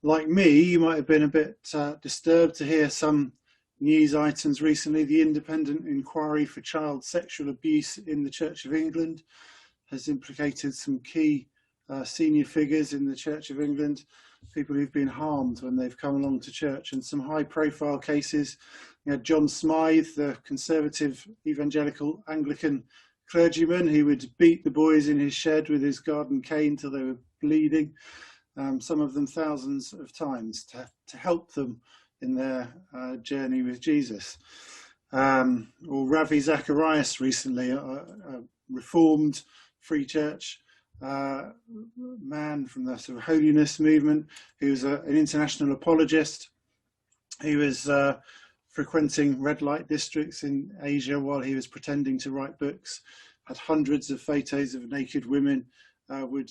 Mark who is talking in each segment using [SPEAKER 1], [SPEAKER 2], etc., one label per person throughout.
[SPEAKER 1] like me, you might have been a bit disturbed to hear some news items recently. The Independent Inquiry for Child Sexual Abuse in the Church of England has implicated some key senior figures in the Church of England, people who've been harmed when they've come along to church, and some high-profile cases. You had John Smythe, the conservative evangelical Anglican clergyman who would beat the boys in his shed with his garden cane till they were bleeding, some of them thousands of times, to help them in their journey with Jesus. Or Ravi Zacharias recently, a reformed free church man from the sort of holiness movement, who was an international apologist. He was frequenting red light districts in Asia while he was pretending to write books, had hundreds of photos of naked women, would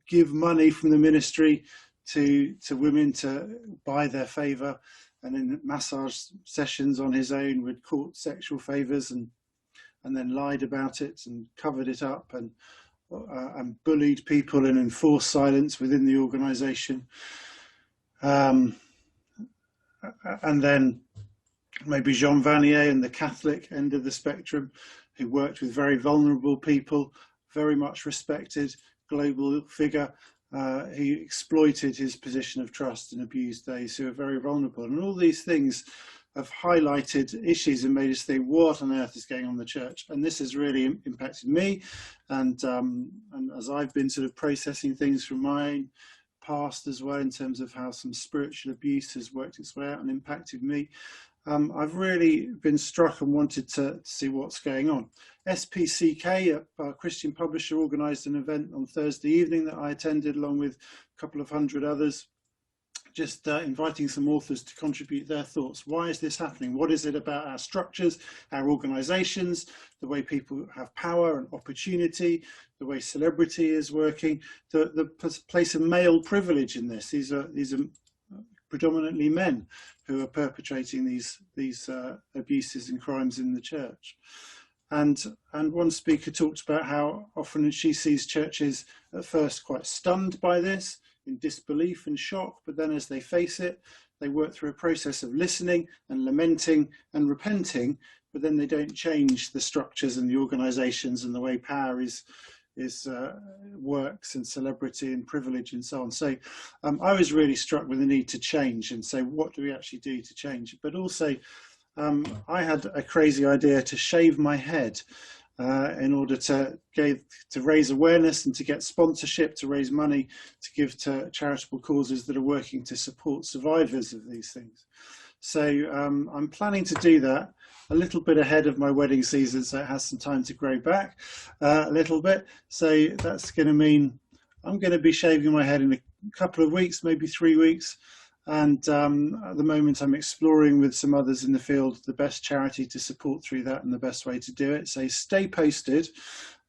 [SPEAKER 1] give money from the ministry to women to buy their favour, and in massage sessions on his own would court sexual favours and then lied about it and covered it up and bullied people and enforced silence within the organisation. And then maybe Jean Vanier and the Catholic end of the spectrum, who worked with very vulnerable people, very much respected global figure, who exploited his position of trust and abused those who are very vulnerable. And all these things have highlighted issues and made us think, what on earth is going on in the church? And this has really impacted me. And as I've been sort of processing things from my own past as well, in terms of how some spiritual abuse has worked its way out and impacted me, I've really been struck and wanted to see what's going on. SPCK, a Christian publisher, organised an event on Thursday evening that I attended along with a couple of hundred others, just inviting some authors to contribute their thoughts. Why is this happening? What is it about our structures, our organisations, the way people have power and opportunity, the way celebrity is working, the place of male privilege in this? These are predominantly men who are perpetrating these abuses and crimes in the church. And one speaker talked about how often she sees churches at first quite stunned by this, in disbelief and shock, but then as they face it, they work through a process of listening and lamenting and repenting, but then they don't change the structures and the organisations and the way power works, and celebrity and privilege and so on. So I was really struck with the need to change and say, what do we actually do to change? But also I had a crazy idea to shave my head in order to raise awareness and to get sponsorship, to raise money to give to charitable causes that are working to support survivors of these things. So I'm planning to do that a little bit ahead of my wedding season, so it has some time to grow back a little bit. So that's going to mean I'm going to be shaving my head in a couple of weeks, maybe 3 weeks. And at the moment I'm exploring with some others in the field the best charity to support through that and the best way to do it. So stay posted,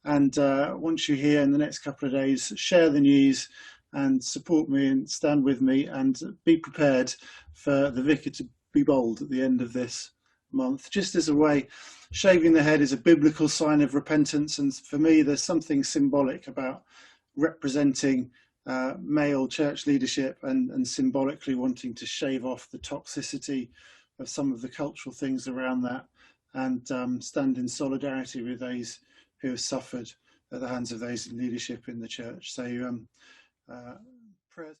[SPEAKER 1] and once you're here in the next couple of days, share the news and support me and stand with me, and be prepared for the vicar to be bold at the end of this month. Just as a way, shaving the head is a biblical sign of repentance, and for me there's something symbolic about representing male church leadership and symbolically wanting to shave off the toxicity of some of the cultural things around that, and stand in solidarity with those who have suffered at the hands of those in leadership in the church. So prayers.